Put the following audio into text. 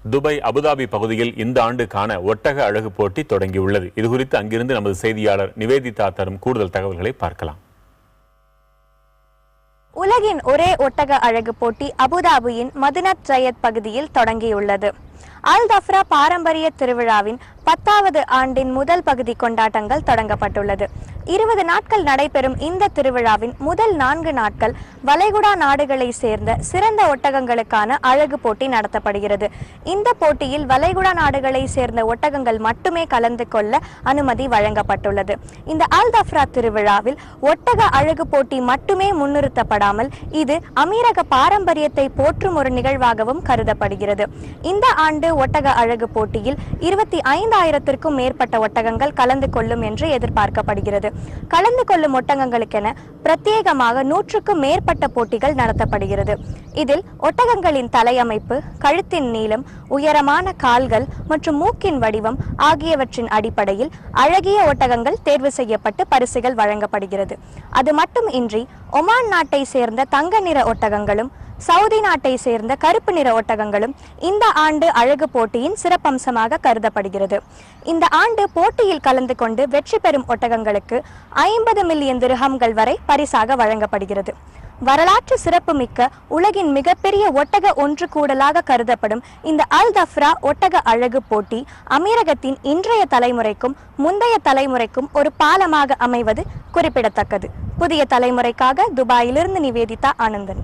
Dubai Abu Dhabi பகுதியில் இந்த ஆண்டுக்கான ஒட்டக அழகு போட்டி தொடங்கியுள்ளது. இதுகுறித்து அங்கிருந்து நமது செய்தியாளர் நிவேதிதா தரும் கூடுதல் தகவல்களை பார்க்கலாம். உலகின் ஒரே ஒட்டக அழகு போட்டி அபுதாபியின் மதினத் ஜயத் பகுதியில் தொடங்கியுள்ளது. அல் தஃப்ரா பாரம்பரிய திருவிழாவின் 10வது ஆண்டின் முதல் பகுதி கொண்டாட்டங்கள் தொடங்கப்பட்டுள்ளது. 20 நாட்கள் நடைபெறும் இந்த திருவிழாவின் முதல் 4 நாட்கள் வளைகுடா நாடுகளை சேர்ந்த சிறந்த ஒட்டகங்களுக்கான அழகு போட்டி நடத்தப்படுகிறது. இந்த போட்டியில் வளைகுடா நாடுகளை சேர்ந்த ஒட்டகங்கள் மட்டுமே கலந்து கொள்ள அனுமதி வழங்கப்பட்டுள்ளது. இந்த அல் தஃப்ரா திருவிழாவில் ஒட்டக அழகு போட்டி மட்டுமே முன்னிறுத்தப்படாமல் இது அமீரக பாரம்பரியத்தை போற்றும் ஒரு நிகழ்வாகவும் கருதப்படுகிறது. இந்த ஆண்டு ஒட்டக அழகு போட்டியில் 25,000க்கும் மேற்பட்ட ஒட்டகங்கள் கலந்து கொள்ளும் என்று எதிர்பார்க்கப்படுகிறது. கலந்து கொள்ளும் ஒட்டகங்களுக்கென பிரத்யேகமாக 100க்கும் மேற்பட்ட போட்டிகள் நடத்தப்படுகிறது. இதில் ஒட்டகங்களின் தலையமைப்பு, கழுத்தின் நீளம், உயரமான கால்கள் மற்றும் மூக்கின் வடிவம் ஆகியவற்றின் அடிப்படையில் அழகிய ஒட்டகங்கள் தேர்வு செய்யப்பட்டு பரிசுகள் வழங்கப்படுகிறது. அது மட்டும் இன்றி ஒமான் நாட்டை சேர்ந்த தங்க நிற ஒட்டகங்களும் சவுதி நாட்டை சேர்ந்த கருப்பு நிற ஒட்டகங்களும் இந்த ஆண்டு அழகு போட்டியின் சிறப்பம்சமாக கருதப்படுகிறது. இந்த ஆண்டு போட்டியில் கலந்து கொண்டு வெற்றி பெறும் ஒட்டகங்களுக்கு 50 மில்லியன் திர்ஹம்கள் வரை பரிசாக வழங்கப்படுகிறது. வரலாற்று சிறப்புமிக்க உலகின் மிகப்பெரிய ஒட்டக ஒன்று கூடலாக கருதப்படும் இந்த அல் தஃப்ரா ஒட்டக அழகு போட்டி அமீரகத்தின் இன்றைய தலைமுறைக்கும் முந்தைய தலைமுறைக்கும் ஒரு பாலமாக அமைவது குறிப்பிடத்தக்கது. புதிய தலைமுறைக்காக துபாயிலிருந்து நிவேதிதா ஆனந்தன்.